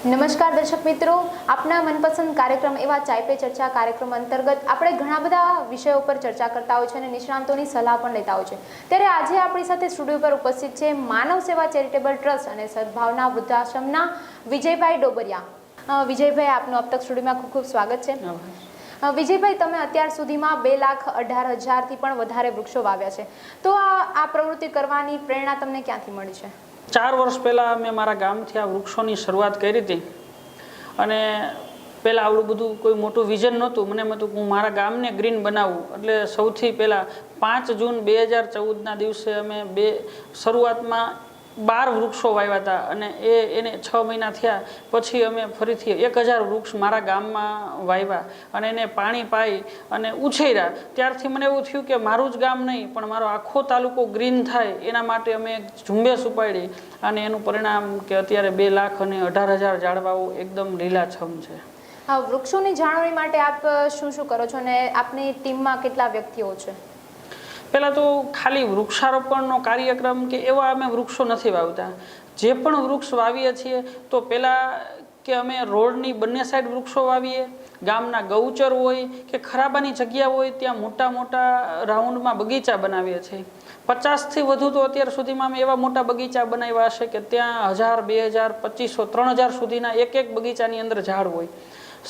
નમસ્કાર દર્શક મિત્રો, આપના મનપસંદ કાર્યક્રમ એવા ચાય પે ચર્ચા કાર્યક્રમ અંતર્ગત આપણે ઘણા બધા વિષયો પર ચર્ચા કરતા હોય છે અને નિષ્ણાંતોની સલાહ પણ લેતા હોય છે. ત્યારે આજે આપણી સાથે સ્ટુડિયો પર ઉપસ્થિત છે માનવ સેવા ચેરિટેબલ ટ્રસ્ટ અને સદભાવના વૃદ્ધાશ્રમના વિજયભાઈ ડોબરિયા. વિજયભાઈ, આપનું અબ તક સ્ટુડિયોમાં ખૂબ ખૂબ સ્વાગત છે. વિજયભાઈ, તમે અત્યાર સુધીમાં 2,18,000થી પણ વધારે વૃક્ષો વાવ્યા છે, તો આ પ્રવૃત્તિ કરવાની પ્રેરણા તમને ક્યાંથી મળી છે? 4 વર્ષ પહેલાં મેં મારા ગામથી આ વૃક્ષોની શરૂઆત કરી હતી અને પહેલાં આવડું બધું કોઈ મોટું વિઝન નહોતું. મને એમ હતું કે હું મારા ગામને ગ્રીન બનાવું. એટલે સૌથી પહેલાં 5 જૂન 2014ના દિવસે અમે શરૂઆતમાં 12 વૃક્ષો વાવ્યા હતા અને એને 6 મહિના થયા પછી અમે ફરીથી 1000 વૃક્ષ મારા ગામમાં વાવ્યા અને એને પાણી પાઈ અને ઉછેર્યા. ત્યારથી મને એવું થયું કે મારું જ ગામ નહીં પણ મારો આખો તાલુકો ગ્રીન થાય એના માટે અમે એક ઝુંબેશ ઉપાડી અને એનું પરિણામ કે અત્યારે 2,18,000 ઝાડવાઓ એકદમ લીલાછમ છે. વૃક્ષોની જાળવણી માટે આપ શું શું કરો છો અને આપની ટીમમાં કેટલા વ્યક્તિઓ છે? પહેલાં તો ખાલી વૃક્ષારોપણનો કાર્યક્રમ કે એવા અમે વૃક્ષો નથી વાવતા. જે પણ વૃક્ષ વાવીએ છીએ તો પહેલાં કે અમે રોડની બંને સાઈડ વૃક્ષો વાવીએ, ગામના ગૌચર હોય કે ખરાબાની જગ્યા હોય ત્યાં મોટા મોટા રાઉન્ડમાં બગીચા બનાવીએ છીએ. 50થી વધુ તો અત્યાર સુધીમાં અમે એવા મોટા બગીચા બનાવ્યા હશે કે ત્યાં 1000, 2000, 2500, 3000 સુધીના એક બગીચાની અંદર ઝાડ હોય.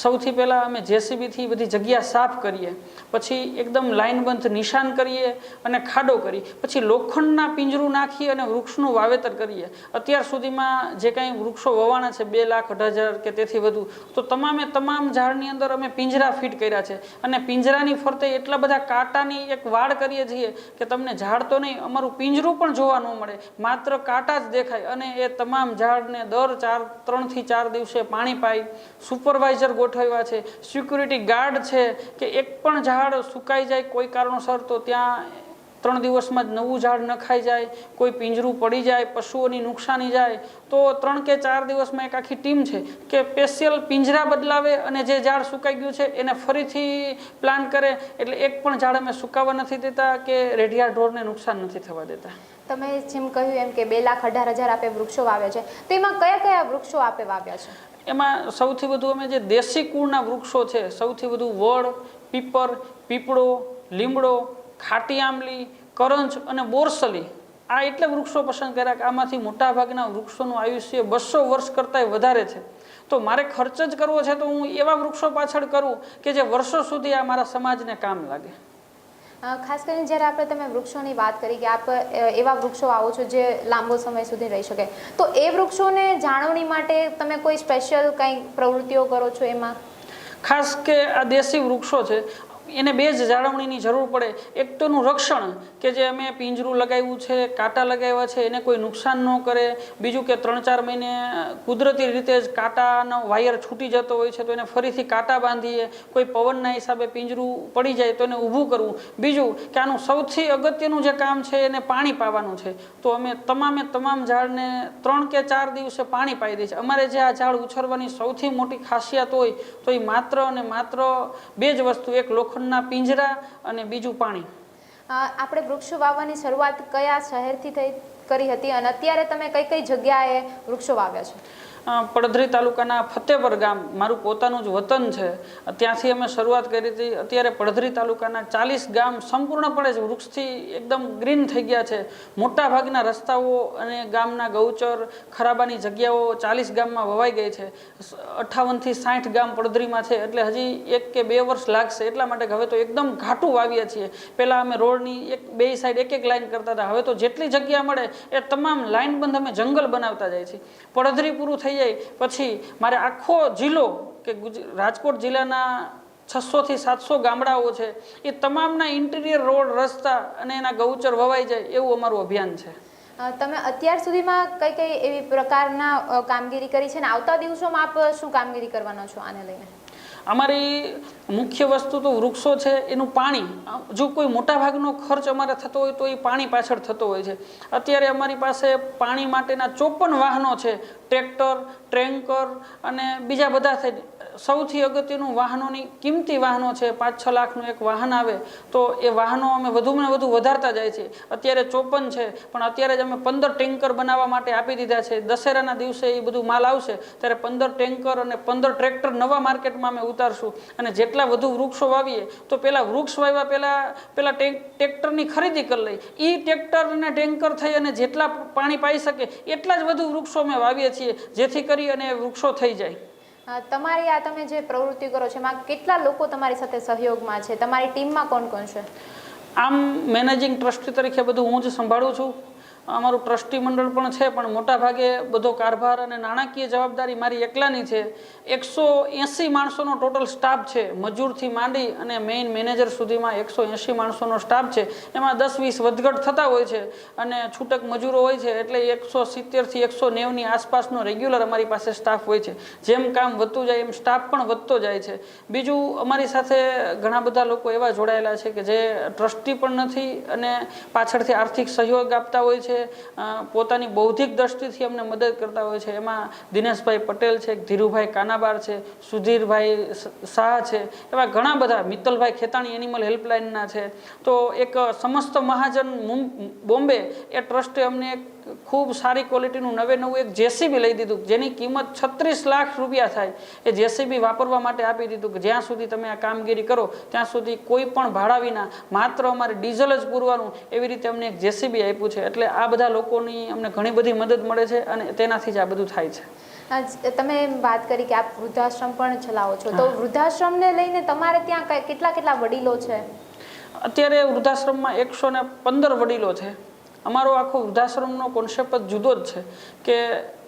સૌથી પહેલાં અમે જેસીબીથી બધી જગ્યા સાફ કરીએ, પછી એકદમ લાઇનબંધ નિશાન કરીએ અને ખાડો કરી, પછી લોખંડના પિંજરું નાખી અને વૃક્ષનું વાવેતર કરીએ. અત્યાર સુધીમાં જે કાંઈ વૃક્ષો વવાણા છે 2,18,000 કે તેથી વધુ, તો તમામ ઝાડની અંદર અમે પિંજરા ફિટ કર્યા છે અને પિંજરાની ફરતે એટલા બધા કાંટાની એક વાડ કરીએ છીએ કે તમને ઝાડ તો નહીં, અમારું પિંજરું પણ જોવા ન મળે, માત્ર કાંટા જ દેખાય. અને એ તમામ ઝાડને દર 3 થી 4 દિવસે પાણી પાઈ, સુપરવાઇઝર ગોઠવ્યા છે, સિક્યુરિટી ગાર્ડ છે કે એક પણ ઝાડ સુકાઈ જાય કોઈ કારણોસર તો ત્યાં 3 દિવસમાં જ નવું ઝાડ નખાઈ જાય, કોઈ પિંજરું પડી જાય, પશુઓની નુકસાની જાય તો 3 કે 4 દિવસમાં એક આખી ટીમ છે કે સ્પેશિયલ પિંજરા બદલાવે અને જે ઝાડ સુકાઈ ગયું છે એને ફરીથી પ્લાન્ટ કરે. એટલે એક પણ ઝાડ અમે સુકાવા નથી દેતા કે રેઢિયા ઢોરને નુકસાન નથી થવા દેતા. તમે જેમ કહ્યું એમ કે 2,18,000 આપે વૃક્ષો વાવ્યા છે, તો એમાં કયા વૃક્ષો આપે વાવ્યા છે? એમાં સૌથી વધુ અમે જે દેશી કુળના વૃક્ષો છે, સૌથી વધુ વડ, પીપર, પીપળો, લીમડો, ખાટી આંબલી, કરંજ અને બોરસલી, આ એટલે વૃક્ષો પસંદ કર્યા કે આમાંથી મોટાભાગના વૃક્ષોનું આયુષ્ય 200 વર્ષ કરતાંય વધારે છે. તો મારે ખર્ચ જ કરવો છે તો હું એવા વૃક્ષો પાછળ કરું કે જે વર્ષો સુધી આ મારા સમાજને કામ લાગે. ખાસ કરીને જ્યારે તમે વૃક્ષોની વાત કરી કે આપ એવા વૃક્ષો આવો છો જે લાંબો સમય સુધી રહી શકે, તો એ વૃક્ષોને જાળવણી માટે તમે કોઈ સ્પેશિયલ કંઈ પ્રવૃત્તિઓ કરો છો? એમાં ખાસ કે આ દેશી વૃક્ષો છે એને 2 જ જાળવણીની જરૂર પડે. એક તો એનું રક્ષણ કે જે અમે પિંજરું લગાવ્યું છે, કાંટા લગાવ્યા છે, એને કોઈ નુકસાન ન કરે. બીજું કે 3-4 મહિને કુદરતી રીતે જ કાંટાનો વાયર છૂટી જતો હોય છે તો એને ફરીથી કાંટા બાંધીએ. કોઈ પવનના હિસાબે પિંજરું પડી જાય તો એને ઊભું કરવું. બીજું કે આનું સૌથી અગત્યનું જે કામ છે એને પાણી પાવાનું છે, તો અમે તમામ ઝાડને 3 કે 4 દિવસે પાણી પાઈ દઈએ છીએ. અમારે જે આ ઝાડ ઉછેરવાની સૌથી મોટી ખાસિયત હોય તો એ માત્ર અને માત્ર 2 જ વસ્તુ, એક લોખંડના પિંજરા અને બીજું પાણી. આપણે વૃક્ષો વાવવાની શરૂઆત કયા શહેરથી કરી હતી અને અત્યારે તમે કઈ જગ્યાએ વૃક્ષો વાવ્યા છે? પડધરી તાલુકાના ફતેપર ગામ મારું પોતાનું જ વતન છે, ત્યાંથી અમે શરૂઆત કરી હતી. અત્યારે પડધરી તાલુકાના 40 ગામ સંપૂર્ણપણે જ વૃક્ષથી એકદમ ગ્રીન થઈ ગયા છે. મોટાભાગના રસ્તાઓ અને ગામના ગૌચર, ખરાબાની જગ્યાઓ 40 ગામમાં વવાઈ ગઈ છે. 58 થી 60 ગામ પડધરીમાં છે, એટલે હજી 1 કે 2 વર્ષ લાગશે. એટલા માટે હવે તો એકદમ ઘાટું વાવીએ છીએ. પહેલાં અમે રોડની 2 સાઈડ એક લાઈન કરતા હતા, હવે તો જેટલી જગ્યા મળે એ તમામ લાઈન બંધ અમે જંગલ બનાવતા જાય છે. પડધરી પૂરું થઈ જાય પછી મારે આખો જિલ્લો કે રાજકોટ જિલ્લાના 600 થી 700 ગામડાઓ છે, એ તમામના ઇન્ટિરિયર રોડ, રસ્તા અને એના ગૌચર વવાઈ જાય એવું અમારું અભિયાન છે. તમે અત્યાર સુધીમાં કઈ એવી પ્રકારના કામગીરી કરી છે અને આવતા દિવસોમાં આપ શું કામગીરી કરવાના છો આને લઈને? અમારી મુખ્ય વસ્તુ તો વૃક્ષો છે, એનું પાણી. જો કોઈ મોટાભાગનો ખર્ચ અમારે થતો હોય તો એ પાણી પાછળ થતો હોય છે. અત્યારે અમારી પાસે પાણી માટેના 54 વાહનો છે, ટ્રેક્ટર, ટ્રેન્કર અને બીજા બધા થઈ સૌથી અગત્યનું વાહનોની કિંમતી વાહનો છે 5-6 લાખનું એક વાહન આવે તો એ વાહનો અમે વધુમાં વધુ વધારતા જાય છે. અત્યારે 54 છે પણ અત્યારે જ અમે 15 ટેન્કર બનાવવા માટે આપી દીધા છે. દશેરાના દિવસે એ બધું માલ આવશે ત્યારે 15 ટેન્કર અને 15 ટ્રેક્ટર નવા માર્કેટમાં અમે ઉતારશું. અને જેટલા વધુ વૃક્ષો વાવીએ તો પેલા વૃક્ષ વાવ્યા પેલા ટ્રેક્ટરની ખરીદી કરી લઈ. એ ટ્રેક્ટર અને ટેન્કર થઈ અને જેટલા પાણી પાઈ શકે એટલા જ વધુ વૃક્ષો અમે વાવીએ છીએ જેથી કરી અને વૃક્ષો થઈ જાય. તમારી આ તમે જે પ્રવૃત્તિ કરો છો એમાં કેટલા લોકો તમારી સાથે સહયોગમાં છે? તમારી ટીમમાં કોણ કોણ છે? આમ મેનેજિંગ ટ્રસ્ટી તરીકે બધું હું જ સંભાળું છું. અમારું ટ્રસ્ટી મંડળ પણ છે પણ મોટા ભાગે બધો કારભાર અને નાણાકીય જવાબદારી મારી એકલાની છે. 180 માણસોનો ટોટલ સ્ટાફ છે. મજૂરથી માંડી અને મેઇન મેનેજર સુધીમાં 180 માણસોનો સ્ટાફ છે. એમાં 10-20 વધઘટ થતા હોય છે અને છૂટક મજૂરો હોય છે એટલે 170થી 190ની આસપાસનો રેગ્યુલર અમારી પાસે સ્ટાફ હોય છે. જેમ કામ વધતું જાય એમ સ્ટાફ પણ વધતો જાય છે. બીજું અમારી સાથે ઘણા બધા લોકો એવા જોડાયેલા છે કે જે ટ્રસ્ટી પણ નથી અને પાછળથી આર્થિક સહયોગ આપતા હોય છે, પોતાની બૌદ્ધિક દ્રષ્ટિથી અમને મદદ કરતા હોય છે. એમાં દિનેશભાઈ પટેલ છે, ધીરુભાઈ કાનાબાર છે, સુધીરભાઈ શાહ છે, એવા ઘણા બધા, મિત્તલભાઈ ખેતાણી એનિમલ હેલ્પલાઇનના છે. તો એક સમસ્ત મહાજન બોમ્બે એ ટ્રસ્ટે અમને એક ખૂબ સારી ક્વોલિટીનું નવું એક જેસીબી લઈ દીધું જેની કિંમત 36 લાખ રૂપિયા થાય. એ જેસીબી વાપરવા માટે આપી દીધું કે જ્યાં સુધી તમે આ કામગીરી કરો ત્યાં સુધી કોઈ પણ ભાડા વિના માત્ર અમારે ડીઝલ જ પૂરવાનું, એવી રીતે અમને એક જેસીબી આપ્યું છે. એટલે આ બધા લોકોની અમને ઘણી બધી મદદ મળે છે અને તેનાથી જ આ બધું થાય છે. તમે વાત કરી કે આપ વૃદ્ધાશ્રમ પણ ચલાવો છો, તો વૃદ્ધાશ્રમને લઈને તમારે ત્યાં કેટલા વડીલો છે? અત્યારે વૃદ્ધાશ્રમમાં 115 વડીલો છે. અમારો આખો વૃદ્ધાશ્રમનો કોન્સેપ્ટ જ જુદો જ છે કે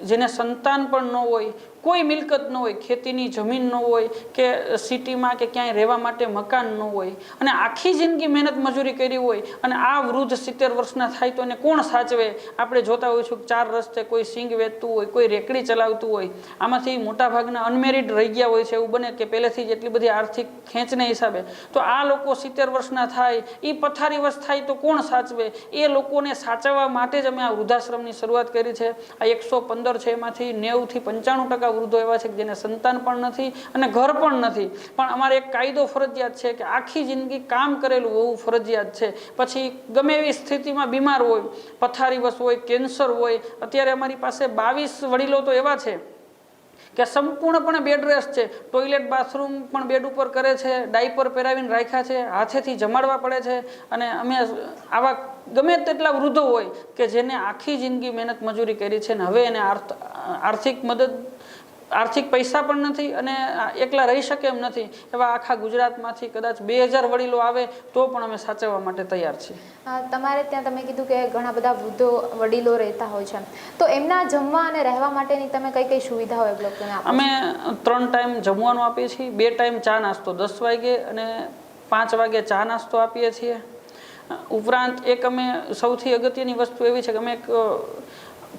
જેને સંતાન પણ ન હોય, કોઈ મિલકત ન હોય, ખેતીની જમીન ન હોય કે સિટીમાં કે ક્યાંય રહેવા માટે મકાન ન હોય અને આખી જિંદગી મહેનત મજૂરી કરી હોય અને આ વૃદ્ધ 70 વર્ષના થાય તો એને કોણ સાચવે? આપણે જોતા હોઈશું કે 4 રસ્તે કોઈ સિંગ વેચતું હોય, કોઈ રેકડી ચલાવતું હોય. આમાંથી મોટાભાગના અનમેરિડ રહી ગયા હોય છે. એવું બને કે પહેલેથી જ એટલી બધી આર્થિક ખેંચને હિસાબે તો આ લોકો 70 વર્ષના થાય, એ પથારીવશ થાય તો કોણ સાચવે? એ લોકોને સાચવવા માટે જ અમે આ વૃદ્ધાશ્રમની શરૂઆત કરી છે. આ 115 છે એમાંથી 90થી 95% વૃદ્ધો એવા છે કે જેને સંતાન પણ નથી અને ઘર પણ નથી. પણ અમારે એક કાયદો ફરજિયાત છે કે આખી જિંદગી કામ કરેલું હોવું ફરજિયાત છે. પછી ગમે એવી સ્થિતિમાં બીમાર હોય, પથારીવશ હોય, કેન્સર હોય. અત્યારે અમારી પાસે 22 વડીલો તો એવા છે કે સંપૂર્ણપણે બેડ રેસ્ટ છે. ટોયલેટ બાથરૂમ પણ બેડ ઉપર કરે છે, ડાયપર પહેરાવીને રાખ્યા છે, હાથેથી જમાડવા પડે છે. અને અમે આવા ગમે તેટલા વૃદ્ધો હોય કે જેને આખી જિંદગી મહેનત મજૂરી કરી છે ને હવે એને આર્થિક પૈસા પણ નથી અને એકલા રહી શકે એમ નથી. એવા આખા ગુજરાતમાંથી કદાચ 2000 વડીલો આવે તો પણ અમે સાચવવા માટે તૈયાર છીએ. તમારે ત્યાં તમે કીધું કે ઘણા બધા વડીલો રહેતા હોય છે, તો એમના જમવા અને રહેવા માટેની તમે કઈ સુવિધાઓ એ લોકોને આપો? અમે 3 ટાઈમ જમવાનું આપીએ છીએ, 2 ટાઈમ ચા નાસ્તો, 10 વાગે અને 5 વાગે ચા નાસ્તો આપીએ છીએ. ઉપરાંત એક અમે સૌથી અગત્યની વસ્તુ એવી છે કે અમે એક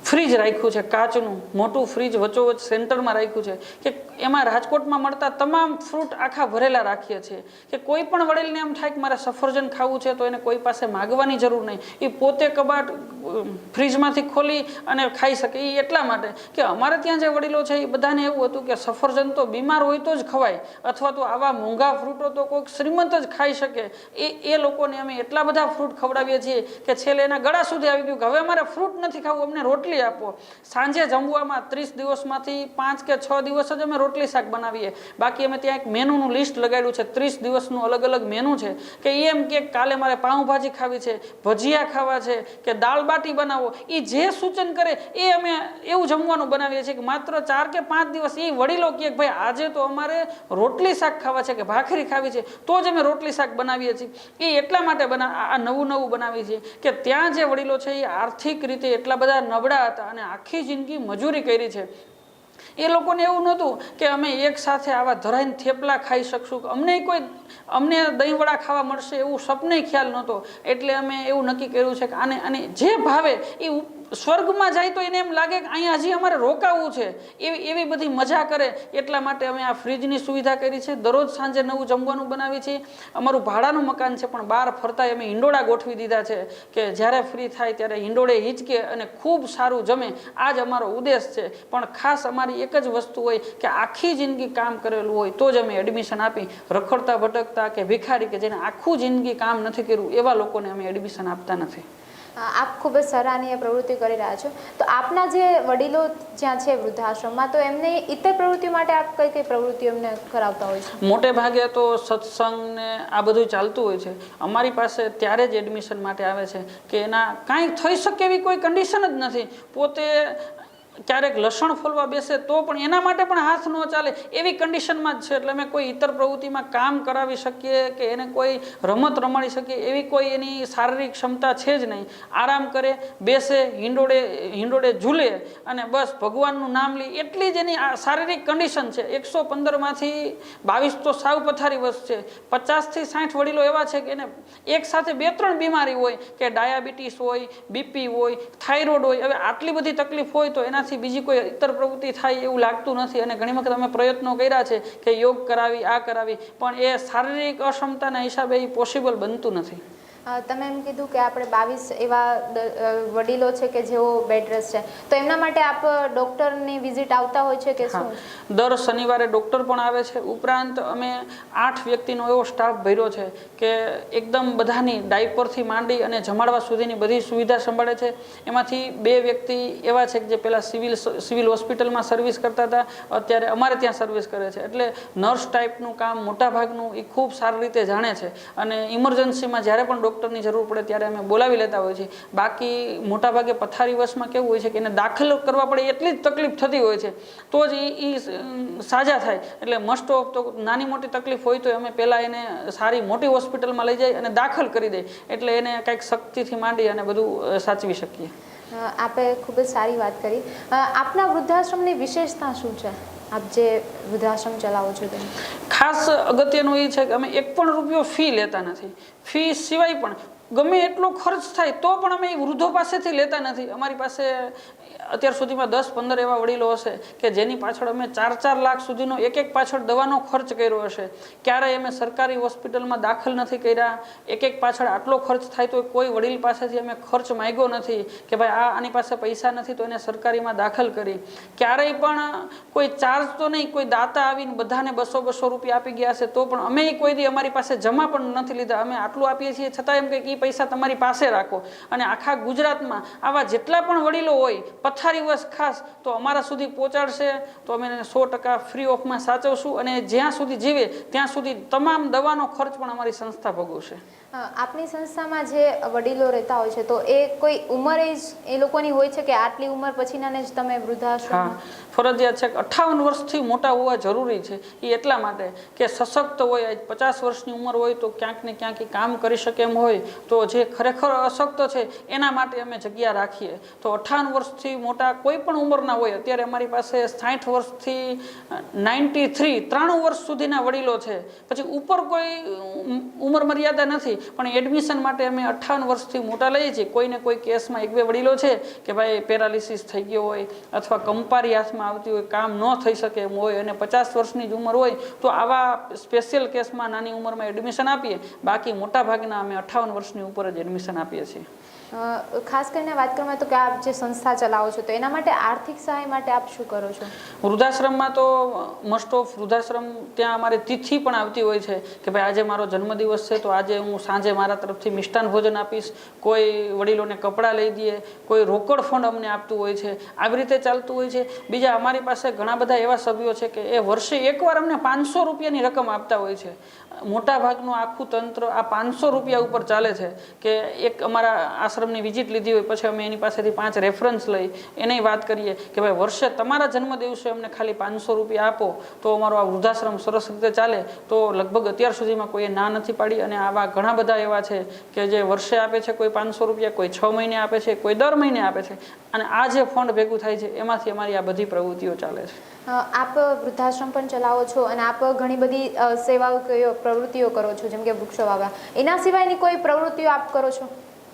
ફ્રીજ રાખ્યું છે, કાચનું મોટું ફ્રીજ વચ્ચોવચ્ચ સેન્ટરમાં રાખ્યું છે કે એમાં રાજકોટમાં મળતા તમામ ફ્રૂટ આખા ભરેલા રાખીએ છીએ કે કોઈ પણ વડીલને એમ થાય કે મારે સફરજન ખાવું છે તો એને કોઈ પાસે માગવાની જરૂર નહીં. એ પોતે કબાટ ફ્રીજમાંથી ખોલી અને ખાઈ શકે. એ એટલા માટે કે અમારે ત્યાં જે વડીલો છે એ બધાને એવું હતું કે સફરજન તો બીમાર હોય તો જ ખવાય અથવા તો આવા મોંઘા ફ્રૂટો તો કોઈક શ્રીમંત જ ખાઈ શકે. એ લોકોને અમે એટલા બધા ફ્રૂટ ખવડાવીએ છીએ કે છેલ્લે એના ગળા સુધી આવી ગયું કે હવે અમારે ફ્રૂટ નથી ખાવું, અમને રોટલી આપો. સાંજે જમવામાં 30 દિવસમાંથી 5 કે 6 દિવસ જ અમે રોટલી શાક બનાવીએ. બાકી અમે ત્યાં એક મેનુનું લિસ્ટ લગાડ્યું છે, 30 દિવસનું અલગ અલગ મેનુ છે કે એમ કે કાલે મારે પાઉંભાજી ખાવી છે, ભજીયા ખાવા છે કે દાળ બાટી બનાવો. એ જે સૂચન કરે એ અમે એવું જમવાનું બનાવીએ છીએ કે માત્ર 4 કે 5 દિવસ એ વડીલો કહે કે ભાઈ આજે તો અમારે રોટલી શાક ખાવા છે કે ભાખરી ખાવી છે તો જ અમે રોટલી શાક બનાવીએ છીએ. એ એટલા માટે આ નવું બનાવીએ છીએ કે ત્યાં જે વડીલો છે એ આર્થિક રીતે એટલા બધા નબળા હતા અને આખી જિંદગી મજૂરી કરી છે. એ લોકોને એવું નહોતું કે અમે એક સાથે આવા ધરાઈને થેપલા ખાઈ શકશું, અમને દહીંવડા ખાવા મળશે એવું સપને ખ્યાલ નહોતો. એટલે અમે એવું નક્કી કર્યું છે કે આને જે ભાવે એ સ્વર્ગમાં જાય તો એને એમ લાગે કે અહીંયા હજી અમારે રોકાવું છે, એવી બધી મજા કરે. એટલા માટે અમે આ ફ્રીજની સુવિધા કરી છે. દરરોજ સાંજે નવું જમવાનું બનાવીએ છીએ. અમારું ભાડાનું મકાન છે પણ બહાર ફરતા અમે હિંડોળા ગોઠવી દીધા છે કે જ્યારે ફ્રી થાય ત્યારે હિંડોળે હિંચકે અને ખૂબ સારું જમે. આ જ અમારો ઉદ્દેશ છે. પણ ખાસ અમારી એક જ વસ્તુ હોય કે આખી જિંદગી કામ કરેલું હોય તો જ અમે એડમિશન આપી. રખડતા ભટકતા કે ભિખારી કે જેને આખું જિંદગી કામ નથી કર્યું એવા લોકોને અમે એડમિશન આપતા નથી. આપ ખૂબ જ સરાહનીય પ્રવૃત્તિ કરી રહ્યા છો. તો આપના જે વડીલો જ્યાં છે વૃદ્ધાશ્રમમાં, તો એમને ઇતર પ્રવૃત્તિઓ માટે આપ કઈ કઈ પ્રવૃત્તિઓ એમને કરાવતા હોય છે? મોટે ભાગે તો સત્સંગ ને આ બધું ચાલતું હોય છે. અમારી પાસે ત્યારે જ એડમિશન માટે આવે છે કે એના કાંઈ થઈ શકે એવી કોઈ કન્ડિશન જ નથી. પોતે ક્યારેક લસણ ફોલવા બેસે તો પણ એના માટે પણ હાથ ન ચાલે એવી કન્ડિશનમાં જ છે. એટલે અમે કોઈ ઇતર પ્રવૃત્તિમાં કામ કરાવી શકીએ કે એને કોઈ રમત રમાડી શકીએ એવી કોઈ એની શારીરિક ક્ષમતા છે જ નહીં. આરામ કરે, બેસે, હિંડોળે ઝૂલે અને બસ ભગવાનનું નામ લે, એટલી જ એની શારીરિક કન્ડિશન છે. 115માંથી 22 તો સાવ પથારી વસ છે. 50થી 60 વડીલો એવા છે કે એને એક સાથે 2-3 બીમારી હોય, કે ડાયાબિટીસ હોય, બીપી હોય, થાઇરોઇડ હોય. હવે આટલી બધી તકલીફ હોય તો એના બીજી કોઈ ઇતર પ્રવૃત્તિ થાય એવું લાગતું નથી. અને ઘણી વખત અમે પ્રયત્નો કર્યા છે કે યોગ કરાવી, આ કરાવી, પણ એ શારીરિક અક્ષમતાના હિસાબે એ પોસિબલ બનતું નથી. તમે એમ કીધું કે આપણે 22 એવા વડીલો છે કે જેઓ બેડ રેસ્ટ છે, તો એમના માટે આપ ડૉક્ટરની વિઝિટ આવતા હોય છે કે શું? દર શનિવારે ડૉક્ટર પણ આવે છે. ઉપરાંત અમે 8 વ્યક્તિનો એવો સ્ટાફ ભર્યો છે કે એકદમ બધાની ડાયપરથી માંડી અને જમાડવા સુધીની બધી સુવિધા સંભાળે છે. એમાંથી 2 વ્યક્તિ એવા છે કે જે પહેલાં સિવિલ હોસ્પિટલમાં સર્વિસ કરતા હતા, અત્યારે અમારે ત્યાં સર્વિસ કરે છે. એટલે નર્સ ટાઈપનું કામ મોટાભાગનું એ ખૂબ સારી રીતે જાણે છે. અને ઇમરજન્સીમાં જ્યારે પણ ડૉક્ટરની જરૂર પડે ત્યારે અમે બોલાવી લેતા હોઈએ છીએ. બાકી મોટાભાગે પથારી વસમાં કેવું હોય છે કે એને દાખલ કરવા પડે એટલી જ તકલીફ થતી હોય છે તો જ એ સાજા થાય. એટલે મોસ્ટ ઓફ તો નાની મોટી તકલીફ હોય તો અમે પહેલાં એને સારી મોટી હોસ્પિટલમાં લઈ જઈ અને દાખલ કરી દઈએ, એટલે એને કંઈક શક્તિથી માંડી અને બધું સાચવી શકીએ. આપે ખૂબ જ સારી વાત કરી. આપના વૃદ્ધાશ્રમની વિશેષતા શું છે? આપ જે વૃદ્ધાશ્રમ ચલાવો છો તે ખાસ અગત્યનું એ છે કે અમે એક પણ રૂપિયો ફી લેતા નથી. ફી સિવાય પણ ગમે એટલો ખર્ચ થાય તો પણ અમે એ વૃદ્ધો પાસેથી લેતા નથી. અમારી પાસે અત્યાર સુધીમાં 10-15 એવા વડીલો હશે કે જેની પાછળ અમે 4-4 લાખ સુધીનો એક પાછળ દવાનો ખર્ચ કર્યો હશે. ક્યારેય અમે સરકારી હોસ્પિટલમાં દાખલ નથી કર્યા. એક પાછળ આટલો ખર્ચ થાય તો કોઈ વડીલ પાસેથી અમે ખર્ચ માંગ્યો નથી કે ભાઈ આની પાસે પૈસા નથી તો એને સરકારીમાં દાખલ કરી. ક્યારેય પણ કોઈ ચાર્જ તો નહીં, કોઈ દાતા આવીને બધાને 200-200 રૂપિયા આપી ગયા હશે તો પણ અમે કોઈ દી અમારી પાસે જમા પણ નથી લીધા. અમે આટલું આપીએ છીએ છતાં એમ કે પૈસા તમારી પાસે રાખો. અને આખા ગુજરાતમાં આવા જેટલા પણ વડીલો હોય પથારી વસ ખાસ તો અમારા સુધી પહોંચાડશે તો અમે એને 100% ફ્રી ઓફમાં સાચવશું. અને જ્યાં સુધી જીવે ત્યાં સુધી તમામ દવાનો ખર્ચ પણ અમારી સંસ્થા ભોગવશે. આપની સંસ્થામાં જે વડીલો રહેતા હોય છે તો એ કોઈ ઉંમર એ લોકોની હોય છે કે આટલી ઉંમર પછીનાને જ તમે વૃદ્ધાશ્રમ? ફરજિયાત છે કે 58 વર્ષથી મોટા હોવા જરૂરી છે. એ એટલા માટે કે સશક્ત હોય. 50 વર્ષની ઉંમર હોય તો ક્યાંક ને ક્યાંક એ કામ કરી શકે એમ હોય, તો જે ખરેખર અશક્ત છે એના માટે અમે જગ્યા રાખીએ. તો 58 વર્ષથી મોટા કોઈ પણ ઉંમરના હોય. અત્યારે અમારી પાસે 60 વર્ષથી 93 93 વર્ષ સુધીના વડીલો છે. પછી ઉપર કોઈ ઉંમર મર્યાદા નથી, પણ એડમિશન માટે અમે 58 વર્ષથી મોટા લઈએ છીએ. કોઈને કોઈ કેસમાં 1-2 વડીલો છે કે ભાઈ પેરાલિસિસ થઈ ગયો હોય અથવા કંપારી હાથમાં આવતી હોય, કામ ન થઈ શકે એમ હોય અને 50 વર્ષની જ ઉંમર હોય તો આવા સ્પેશિયલ કેસમાં નાની ઉંમરમાં એડમિશન આપીએ. બાકી મોટાભાગના અમે 58 વર્ષની ઉપર જ એડમિશન આપીએ છીએ. ખાસ કરીને વાત કરવામાં તો કે આપ જે સંસ્થા ચલાવો છો તો એના માટે આર્થિક સહાય માટે આપ શું કરો છો? વૃદ્ધાશ્રમમાં તો મોસ્ટ ઓફ વૃદ્ધાશ્રમ ત્યાં અમારે તિથિ પણ આવતી હોય છે કે ભાઈ આજે મારો જન્મદિવસ છે તો આજે હું સાંજે મારા તરફથી મિષ્ટાન ભોજન આપીશ. કોઈ વડીલોને કપડાં લઈ દઈએ, કોઈ રોકડ ફંડ અમને આપતું હોય છે. આવી રીતે ચાલતું હોય છે. બીજા અમારી પાસે ઘણા બધા એવા સભ્યો છે કે એ વર્ષે એકવાર અમને 500 રૂપિયાની રકમ આપતા હોય છે. મોટા ભાગનું આખું તંત્ર આ 500 રૂપિયા ઉપર ચાલે છે. કે એક અમારા આશ્રમની વિઝિટ લીધી હોય પછી અમે એની પાસેથી 5 રેફરન્સ લઈ એને વાત કરીએ કે ભાઈ વર્ષે તમારા જન્મદિવસે અમને ખાલી 500 રૂપિયા આપો તો અમારો આ વૃદ્ધાશ્રમ સરસ રીતે ચાલે. તો લગભગ અત્યાર સુધીમાં કોઈએ ના નથી પાડી. અને આવા ઘણા બધા એવા છે કે જે વર્ષે આપે છે, કોઈ 500 રૂપિયા, કોઈ 6 મહિને આપે છે, કોઈ દર મહિને આપે છે. અને આ જે ફંડ ભેગું થાય છે એમાંથી અમારી આ બધી પ્રવૃત્તિઓ ચાલે છે. આપ વૃદ્ધાશ્રમ પણ ચલાવો છો અને આપ ઘણી બધી સેવાઓ પ્રવૃત્તિઓ કરો છો, જેમ કે વૃક્ષો વાવવા. એના સિવાયની કોઈ પ્રવૃત્તિઓ આપ કરો છો?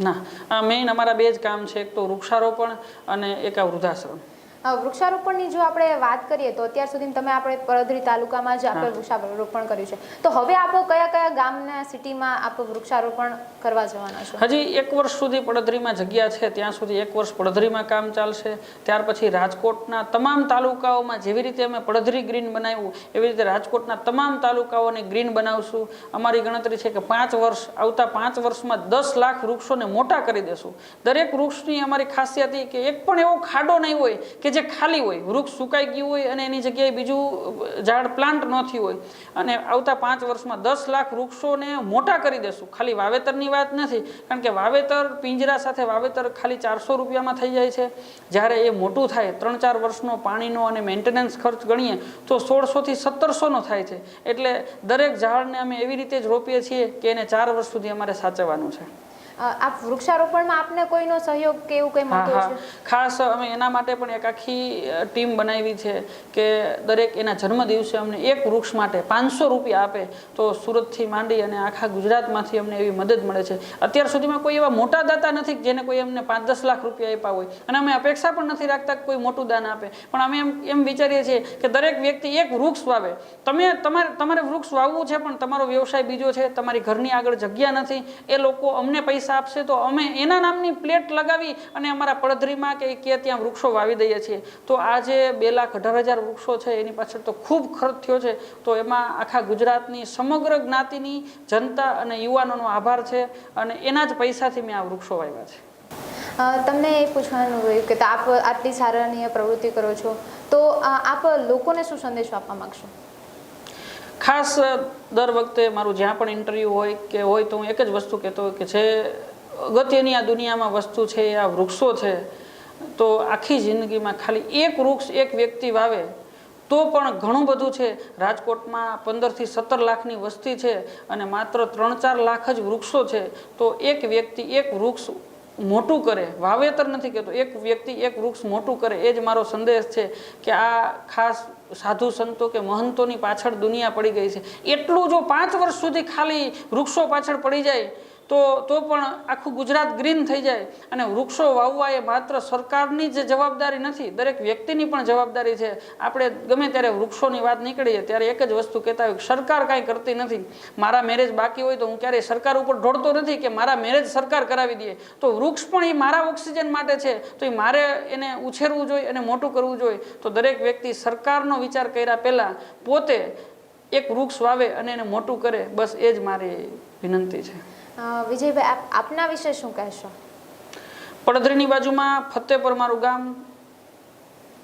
ના, મેઇન અમારા બે જ કામ છે, એક તો વૃક્ષારોપણ અને એક આ વૃદ્ધાશ્રમ. વૃક્ષારોપણની જો આપણે વાત કરીએ તો અત્યાર સુધી તમે આપણે પડધરી તાલુકામાં જ આપણે વૃક્ષારોપણ કર્યું છે, તો હવે આપ કયા કયા ગામના સિટીમાં આપ વૃક્ષારોપણ કરવા જવાના છો? હજી 1 વર્ષ સુધી પડધરીમાં જગ્યા છે, ત્યાં સુધી 1 વર્ષ પડધરીમાં કામ ચાલશે. ત્યાર પછી રાજકોટના તમામ તાલુકાઓમાં જેવી રીતે અમે પડધરી ગ્રીન બનાવ્યું એવી રીતે રાજકોટના તમામ તાલુકાઓને ગ્રીન બનાવશું. અમારી ગણતરી છે કે 5 વર્ષ, આવતા 5 વર્ષમાં 10 લાખ વૃક્ષોને મોટા કરી દેશું. દરેક વૃક્ષની અમારી ખાસિયત એ કે એક પણ એવો ખાડો નહીં હોય કે જે ખાલી હોય, વૃક્ષ સુકાઈ ગયું હોય અને એની જગ્યાએ બીજું ઝાડ પ્લાન્ટ ન થયું હોય. અને આવતા 5 વર્ષમાં 10 લાખ વૃક્ષોને મોટા કરી દેશું. ખાલી વાવેતરની વાત નથી, કારણ કે વાવેતર પિંજરા સાથે વાવેતર ખાલી 400 રૂપિયામાં થઈ જાય છે. જ્યારે એ મોટું થાય 3-4 વર્ષનો પાણીનો અને મેન્ટેનન્સ ખર્ચ ગણીએ તો 1600 થી 1700નો થાય છે. એટલે દરેક ઝાડને અમે એવી રીતે જ રોપીએ છીએ કે એને 4 વર્ષ સુધી અમારે સાચવવાનું છે. આપ વૃક્ષારોપણમાં આપને કોઈનો સહયોગ કે એવું કંઈ મળતો છે? ખાસ અમે એના માટે પણ એક આખી ટીમ બનાવી છે કે દરેક એના જન્મદિવસે અમને એક વૃક્ષ માટે 500 રૂપિયા આપે તો સુરતથી માંડી અને આખા ગુજરાતમાંથી અમને એવી મદદ મળે છે. અત્યાર સુધીમાં કોઈ એવા મોટા દાતા નથી જેને કોઈ અમને 5-10 લાખ રૂપિયા આપ્યા હોય, અને અમે અપેક્ષા પણ નથી રાખતા કે કોઈ મોટું દાન આપે. પણ અમે એમ વિચારીએ છીએ કે દરેક વ્યક્તિ એક વૃક્ષ વાવે. તમારે વૃક્ષ વાવવું છે પણ તમારો વ્યવસાય બીજો છે, તમારી ઘરની આગળ જગ્યા નથી, એ લોકો અમને પૈસા આપશે તો અમે એના નામની પ્લેટ લગાવી અને અમારા પડધરીમાં કે ત્યાં વૃક્ષો વાવી દઈએ છીએ. તો આ જે 2,18,000 વૃક્ષો છે એની પાછળ તો ખૂબ ખર્ચ થયો છે. તો એમાં આખા ગુજરાતની સમગ્ર જ્ઞાતિની જનતા અને યુવાનોનો આભાર છે અને એના જ પૈસાથી મેં આ વૃક્ષો વાવ્યા છે. તમને એ પૂછવાનું હોય કે આપ આટલી સારાની પ્રવૃત્તિ કરો છો તો આપ લોકોને શું સંદેશો આપવા માંગશો? ખાસ દર વખતે મારું જ્યાં પણ ઇન્ટરવ્યૂ હોય કે હોય તો હું એક જ વસ્તુ કહેતો હોય કે જે અગત્યની આ દુનિયામાં વસ્તુ છે એ આ વૃક્ષો છે. તો આખી જિંદગીમાં ખાલી એક વૃક્ષ એક વ્યક્તિ વાવે તો પણ ઘણું બધું છે. રાજકોટમાં 15 થી 17 લાખની વસ્તી છે અને માત્ર 3-4 લાખ જ વૃક્ષો છે. તો એક વ્યક્તિ એક વૃક્ષ મોટું કરે, વાવેતર નથી કહેતો, એક વ્યક્તિ એક વૃક્ષ મોટું કરે, એ જ મારો સંદેશ છે. કે આ ખાસ સાધુ સંતો કે મહંતોની પાછળ દુનિયા પડી ગઈ છે. એટલું જો 5 વર્ષ સુધી ખાલી વૃક્ષો પાછળ પડી જાય તો પણ આખું ગુજરાત ગ્રીન થઈ જાય. અને વૃક્ષો વાવવા એ માત્ર સરકારની જ જવાબદારી નથી, દરેક વ્યક્તિની પણ જવાબદારી છે. આપણે ગમે ત્યારે વૃક્ષોની વાત નીકળીએ ત્યારે એક જ વસ્તુ કહેતા હોય કે સરકાર કાંઈ કરતી નથી. મારા મેરેજ બાકી હોય તો હું ક્યારેય સરકાર ઉપર ઢોળતો નથી કે મારા મેરેજ સરકાર કરાવી દે. તો વૃક્ષ પણ એ મારા ઓક્સિજન માટે છે, તો એ મારે એને ઉછેરવું જોઈએ અને મોટું કરવું જોઈએ. તો દરેક વ્યક્તિ સરકારનો વિચાર કર્યા પહેલાં પોતે એક વૃક્ષ વાવે અને એને મોટું કરે, બસ એ જ મારી વિનંતી છે. વિજયભાઈ, આપના વિશે શું કહેશો? પડધરીની બાજુમાં ફતેપર મારું ગામ,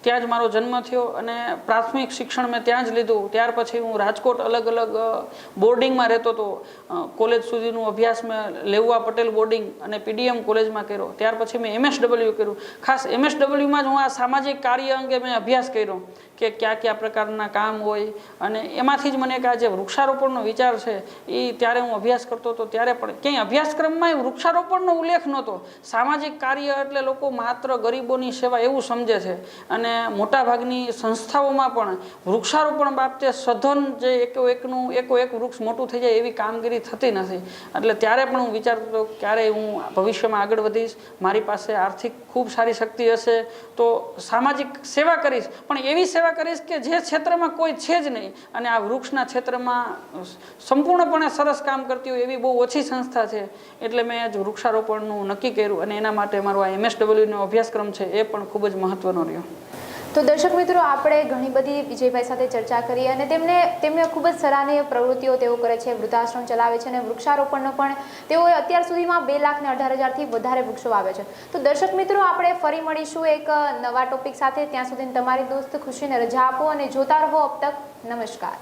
ત્યાં જ મારો જન્મ થયો અને પ્રાથમિક શિક્ષણ મેં ત્યાં જ લીધું. ત્યાર પછી હું રાજકોટ અલગ અલગ બોર્ડિંગમાં રહેતો હતો. કોલેજ સુધીનો અભ્યાસ મેં લેઉવા પટેલ બોર્ડિંગ અને પીડીએમ કોલેજમાં કર્યો. ત્યાર પછી મેં MSW કર્યું. ખાસ MSWમાં જ હું આ સામાજિક કાર્ય અંગે મેં અભ્યાસ કર્યો કે કયા પ્રકારના કામ હોય, અને એમાંથી જ મને કે આ જે વૃક્ષારોપણનો વિચાર છે એ ત્યારે હું અભ્યાસ કરતો હતો ત્યારે પણ ક્યાંય અભ્યાસક્રમમાં વૃક્ષારોપણનો ઉલ્લેખ નહોતો. સામાજિક કાર્ય એટલે લોકો માત્ર ગરીબોની સેવા એવું સમજે છે. અને મોટાભાગની સંસ્થાઓમાં પણ વૃક્ષારોપણ બાબતે સઘન જે એકો એક વૃક્ષ મોટું થઈ જાય એવી કામગીરી થતી નથી. એટલે ત્યારે પણ હું વિચારતો હતો ક્યારે હું ભવિષ્યમાં આગળ વધીશ, મારી પાસે આર્થિક ખૂબ સારી શક્તિ હશે તો સામાજિક સેવા કરીશ, પણ એવી સેવા કરીશ કે જે ક્ષેત્રમાં કોઈ છે જ નહીં. અને આ વૃક્ષના ક્ષેત્રમાં સંપૂર્ણપણે સરસ કામ કરતી હોય એવી બહુ ઓછી સંસ્થા છે. એટલે મેં આજ વૃક્ષારોપણનું નક્કી કર્યું અને એના માટે મારો આ MSWનો અભ્યાસક્રમ છે એ પણ ખૂબ જ મહત્વનો રહ્યો. તો દર્શક મિત્રો, આપણે ઘણી બધી વિજયભાઈ સાથે ચર્ચા કરી અને તેમને ખૂબ જ સરાહનીય પ્રવૃત્તિઓ તેઓ કરે છે. વૃદ્ધાશ્રમ ચલાવે છે અને વૃક્ષારોપણનો પણ તેઓએ અત્યાર સુધીમાં 2,18,000થી વધારે વૃક્ષો વાવે છે. તો દર્શક મિત્રો, આપણે ફરી મળીશું એક નવા ટોપિક સાથે. ત્યાં સુધી તમારી દોસ્ત ખુશીને રજા આપો અને જોતા રહો. અબ તક નમસ્કાર.